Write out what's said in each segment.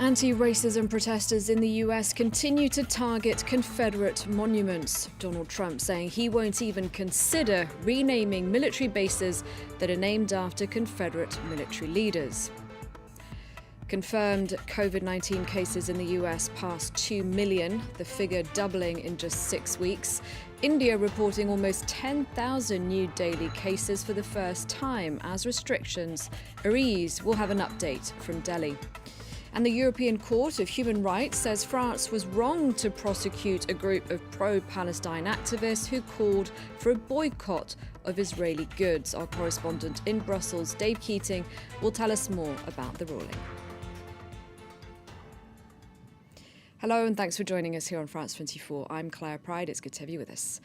Anti-racism protesters in the US continue to target Confederate monuments. Donald Trump saying he won't even consider renaming military bases that are named after Confederate military leaders. Confirmed COVID-19 cases in the US passed 2 million, the figure doubling in just 6 weeks. India reporting almost 10,000 new daily cases for the first time as restrictions are eased. We'll have an update from Delhi. And the European Court of Human Rights says France was wrong to prosecute a group of pro-Palestine activists who called for a boycott of Israeli goods. Our correspondent in Brussels, Dave Keating, will tell us more about the ruling. Hello and thanks for joining us here on France 24. I'm Claire Pride. It's good to have you with us.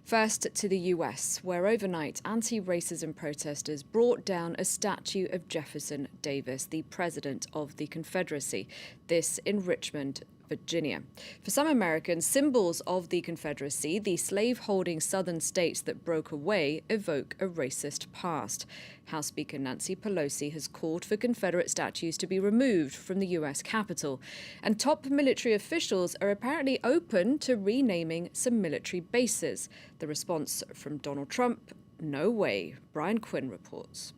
First to the US, where overnight anti-racism protesters brought down a statue of Jefferson Davis, the president of the Confederacy, this in Richmond, Virginia. For some Americans, symbols of the Confederacy, the slave-holding southern states that broke away, evoke a racist past. House Speaker Nancy Pelosi has called for Confederate statues to be removed from the US Capitol. And top military officials are apparently open to renaming some military bases. The response from Donald Trump, no way. Brian Quinn reports.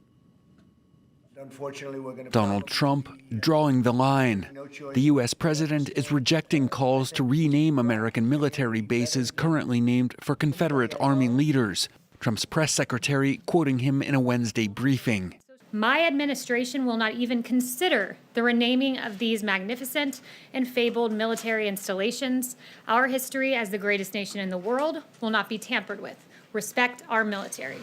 Donald Trump drawing the line. The U.S. president is rejecting calls to rename American military bases currently named for Confederate Army leaders. Trump's press secretary quoting him in a Wednesday briefing. My administration will not even consider the renaming of these magnificent and fabled military installations. Our history as the greatest nation in the world will not be tampered with. Respect our military.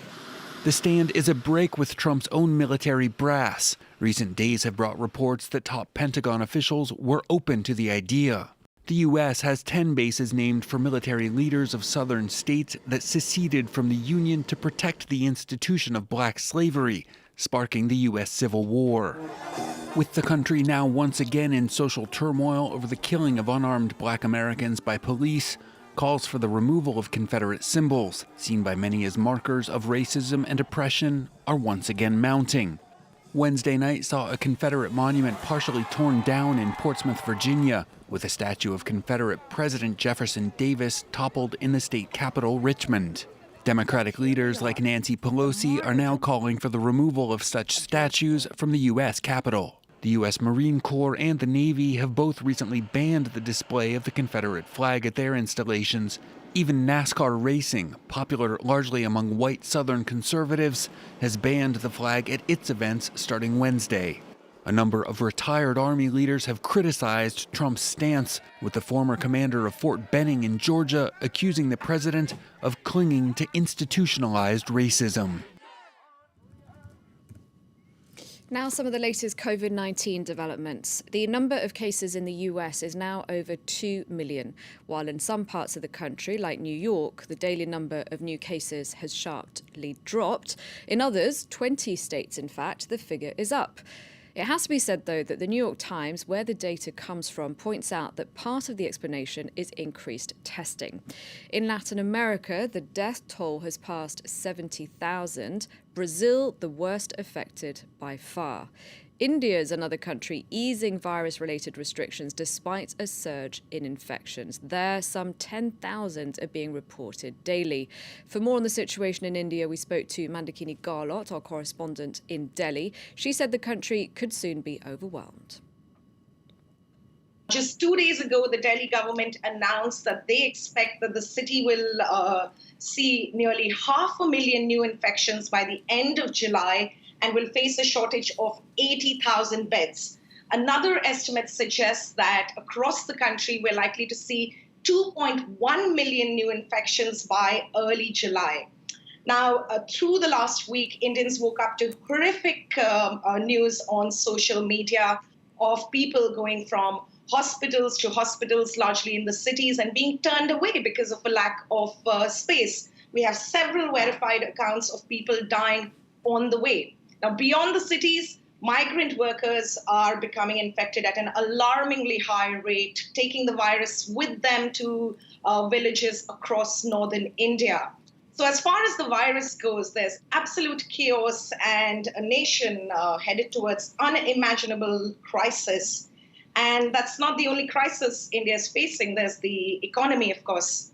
The stand is a break with Trump's own military brass. Recent days have brought reports that top Pentagon officials were open to the idea. The U.S. has 10 bases named for military leaders of southern states that seceded from the Union to protect the institution of black slavery, sparking the U.S. Civil War. With the country now once again in social turmoil over the killing of unarmed black Americans by police, calls for the removal of Confederate symbols, seen by many as markers of racism and oppression, are once again mounting. Wednesday night saw a Confederate monument partially torn down in Portsmouth, Virginia, with a statue of Confederate President Jefferson Davis toppled in the state capital, Richmond. Democratic leaders like Nancy Pelosi are now calling for the removal of such statues from the U.S. Capitol. The U.S. Marine Corps and the Navy have both recently banned the display of the Confederate flag at their installations. Even NASCAR racing, popular largely among white Southern conservatives, has banned the flag at its events starting Wednesday. A number of retired Army leaders have criticized Trump's stance, with the former commander of Fort Benning in Georgia accusing the president of clinging to institutionalized racism. Now some of the latest COVID-19 developments. The number of cases in the US is now over 2 million, while in some parts of the country, like New York, the daily number of new cases has sharply dropped. In others, 20 states in fact, the figure is up. It has to be said, though, that the New York Times, where the data comes from, points out that part of the explanation is increased testing. In Latin America, the death toll has passed 70,000. Brazil, the worst affected by far. India is another country easing virus-related restrictions despite a surge in infections. There, some 10,000 are being reported daily. For more on the situation in India, we spoke to Mandakini Garlot, our correspondent in Delhi. She said the country could soon be overwhelmed. Just 2 days ago, the Delhi government announced that they expect that the city will see nearly 500,000 new infections by the end of July and will face a shortage of 80,000 beds. Another estimate suggests that across the country, we're likely to see 2.1 million new infections by early July. Now, through the last week, Indians woke up to horrific news on social media of people going from hospitals to hospitals, largely in the cities, and being turned away because of a lack of space. We have several verified accounts of people dying on the way. Now, beyond the cities, migrant workers are becoming infected at an alarmingly high rate, taking the virus with them to villages across northern India. So as far as the virus goes, there's absolute chaos and a nation headed towards unimaginable crisis. And that's not the only crisis India is facing. There's the economy, of course.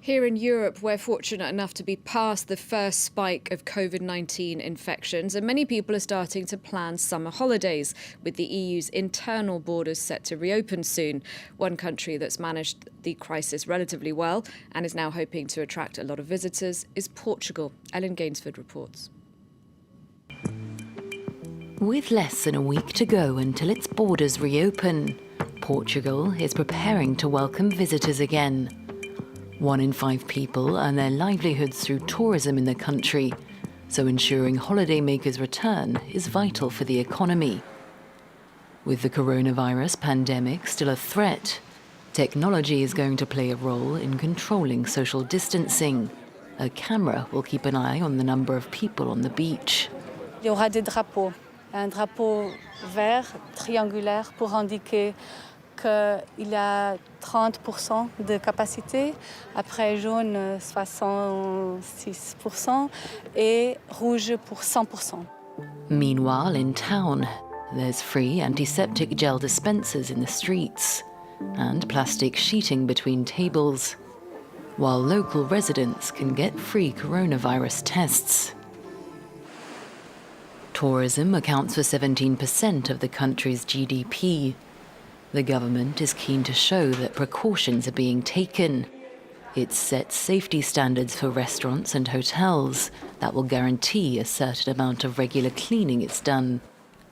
Here in Europe, we're fortunate enough to be past the first spike of COVID-19 infections, and many people are starting to plan summer holidays, with the EU's internal borders set to reopen soon. One country that's managed the crisis relatively well and is now hoping to attract a lot of visitors is Portugal. Ellen Gainsford reports. With less than a week to go until its borders reopen, Portugal is preparing to welcome visitors again. 1 in 5 people earn their livelihoods through tourism in the country, so ensuring holidaymakers' return is vital for the economy. With the coronavirus pandemic still a threat, technology is going to play a role in controlling social distancing. A camera will keep an eye on the number of people on the beach. Il y aura des drapeaux. Un drapeau vert triangulaire pour indiquer qu'il y a 30% de capacité, après jaune 66% et rouge pour 100%. Meanwhile, in town, there's free antiseptic gel dispensers in the streets and plastic sheeting between tables, while local residents can get free coronavirus tests. Tourism accounts for 17% of the country's GDP. The government is keen to show that precautions are being taken. It sets safety standards for restaurants and hotels that will guarantee a certain amount of regular cleaning is done.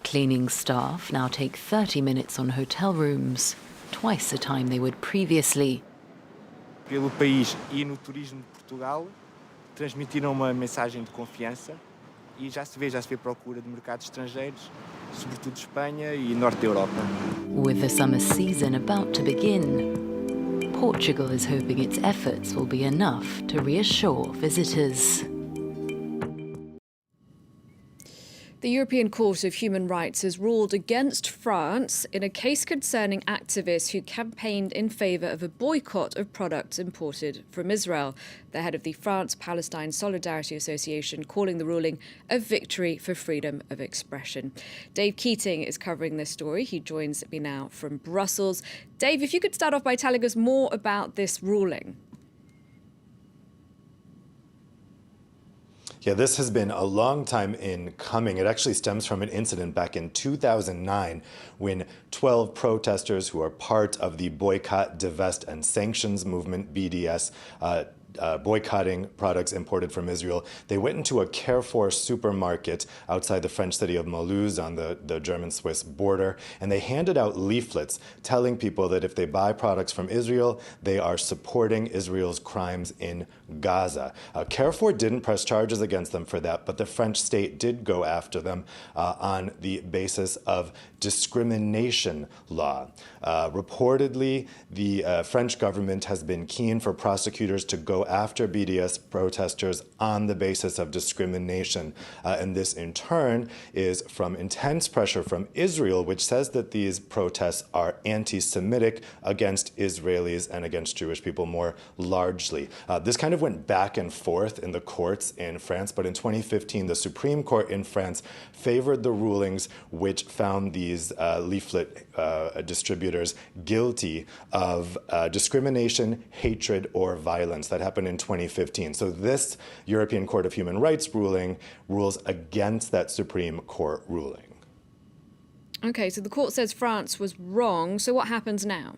Cleaning staff now take 30 minutes on hotel rooms, twice the time they would previously. Pelo país e no turismo de Portugal, transmitiram uma mensagem de confiança e já se vê procura de mercados estrangeiros, sobretudo Espanha e norte da Europa. With the summer season about to begin, Portugal is hoping its efforts will be enough to reassure visitors. The European Court of Human Rights has ruled against France in a case concerning activists who campaigned in favour of a boycott of products imported from Israel. The head of the France-Palestine Solidarity Association calling the ruling a victory for freedom of expression. Dave Keating is covering this story. He joins me now from Brussels. Dave, if you could start off by telling us more about this ruling. Yeah, this has been a long time in coming. It actually stems from an incident back in 2009 when 12 protesters who are part of the Boycott, Divest and Sanctions movement, BDS, boycotting products imported from Israel. They went into a Carrefour supermarket outside the French city of Mulhouse on the German-Swiss border, and they handed out leaflets telling people that if they buy products from Israel, they are supporting Israel's crimes in Gaza. Carrefour didn't press charges against them for that, but the French state did go after them on the basis of discrimination law. Reportedly, the French government has been keen for prosecutors to go after BDS protesters on the basis of discrimination. And this, in turn, is from intense pressure from Israel, which says that these protests are anti-Semitic against Israelis and against Jewish people more largely. This kind of went back and forth in the courts in France, but in 2015, the Supreme Court in France favored the rulings which found these leaflet distributors guilty of discrimination, hatred, or violence. That happened in 2015. So this European Court of Human Rights ruling rules against that Supreme Court ruling. OK, so the court says France was wrong. So what happens now?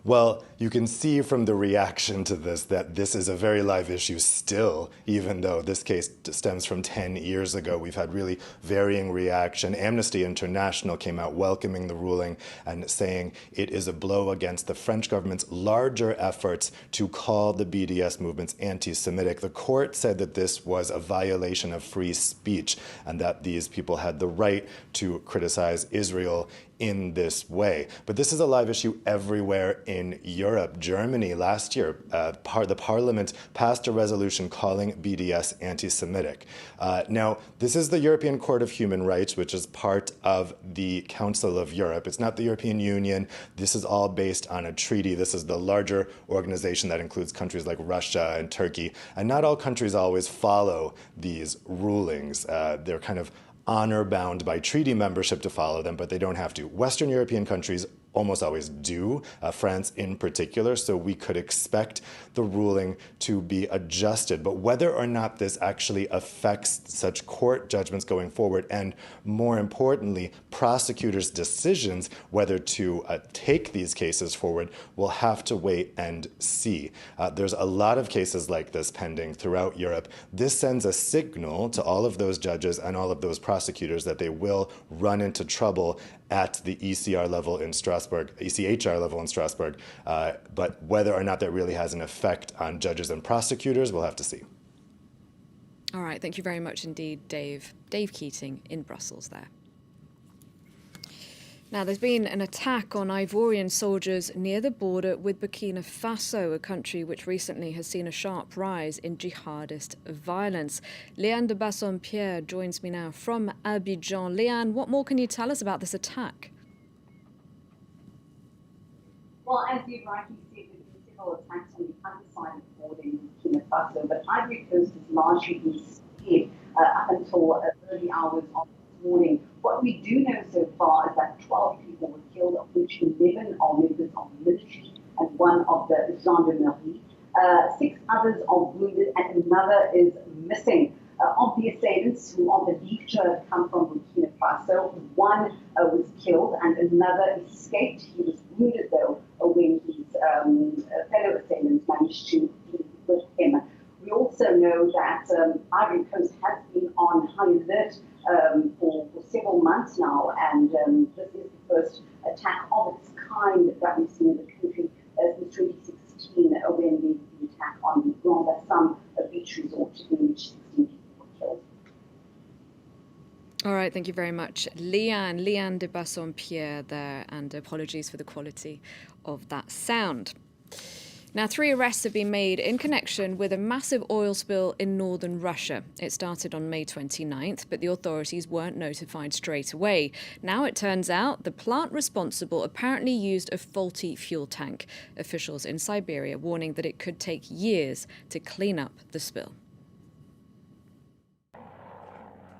Well, you can see from the reaction to this that this is a very live issue still, even though this case stems from 10 years ago. We've had really varying reaction. Amnesty International came out welcoming the ruling and saying it is a blow against the French government's larger efforts to call the BDS movements anti-Semitic. The court said that this was a violation of free speech and that these people had the right to criticize Israel in this way. But this is a live issue everywhere in Europe. Germany last year, the parliament passed a resolution calling BDS anti-Semitic. Now, this is the European Court of Human Rights, which is part of the Council of Europe. It's not the European Union. This is all based on a treaty. This is the larger organization that includes countries like Russia and Turkey. And not all countries always follow these rulings. They're kind of honor-bound by treaty membership to follow them, but they don't have to. Western European countries almost always do, France in particular, so we could expect the ruling to be adjusted. But whether or not this actually affects such court judgments going forward, and more importantly, prosecutors' decisions whether to take these cases forward, we'll have to wait and see. There's a lot of cases like this pending throughout Europe. This sends a signal to all of those judges and all of those prosecutors that they will run into trouble at the ECR level in Strasbourg, ECHR level in Strasbourg. But whether or not that really has an effect on judges and prosecutors, we'll have to see. All right, thank you very much indeed, Dave. Dave Keating in Brussels there. Now, there's been an attack on Ivorian soldiers near the border with Burkina Faso, a country which recently has seen a sharp rise in jihadist violence. Leanne de Bassompierre joins me now from Abidjan. Leanne, what more can you tell us about this attack? Well, as you rightly said, there have been several attacks on the other side of the border in Burkina Faso, but Ivory Coast has largely been spared up until early hours of this morning. What we do know so far is that 12 people were killed, of which 11 are members of the military and one of the gendarmerie. 6 others are wounded and another is missing. Of the assailants, who are believed to have come from Burkina Faso, one was killed and another escaped. He was wounded, though, when his fellow assailants managed to be with him. We also know that Ivory Coast has been on high alert for several months now, and this is the first attack of its kind that we've seen in the country since 2016, when the attack on the Grand Bassam beach resort in which 16 people were killed. All right, thank you very much, Leanne de Bassompierre there, and apologies for the quality of that sound. Now, 3 arrests have been made in connection with a massive oil spill in northern Russia. It started on May 29th, but the authorities weren't notified straight away. Now it turns out the plant responsible apparently used a faulty fuel tank. Officials in Siberia warning that it could take years to clean up the spill.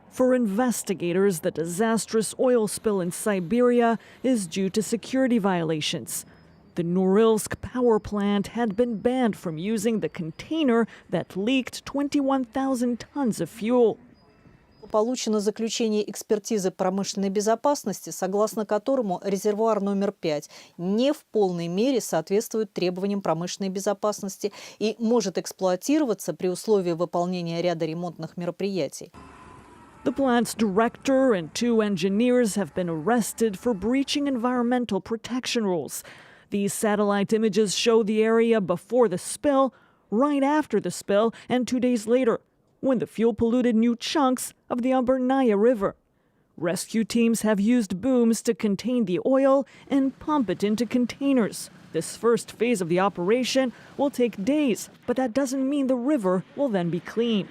For investigators, the disastrous oil spill in Siberia is due to security violations. The Norilsk power plant had been banned from using the container that leaked 21,000 tons of fuel. Получено заключение экспертизы промышленной безопасности, согласно которому резервуар номер 5 не в полной мере соответствует требованиям промышленной безопасности и может эксплуатироваться при условии выполнения ряда ремонтных мероприятий. The plant's director and 2 engineers have been arrested for breaching environmental protection rules. These satellite images show the area before the spill, right after the spill, and 2 days later, when the fuel polluted new chunks of the Abernaya River. Rescue teams have used booms to contain the oil and pump it into containers. This first phase of the operation will take days, but that doesn't mean the river will then be clean.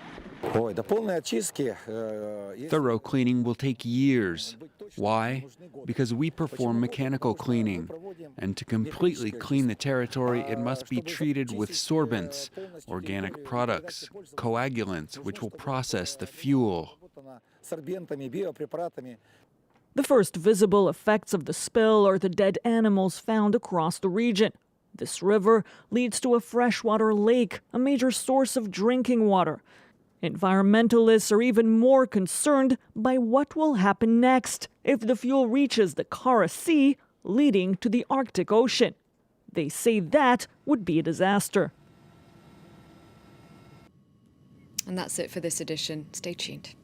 Thorough cleaning will take years. Why? Because we perform mechanical cleaning. And to completely clean the territory, it must be treated with sorbents, organic products, coagulants, which will process the fuel. The first visible effects of the spill are the dead animals found across the region. This river leads to a freshwater lake, a major source of drinking water. Environmentalists are even more concerned by what will happen next if the fuel reaches the Kara Sea, leading to the Arctic Ocean. They say that would be a disaster. And that's it for this edition. Stay tuned.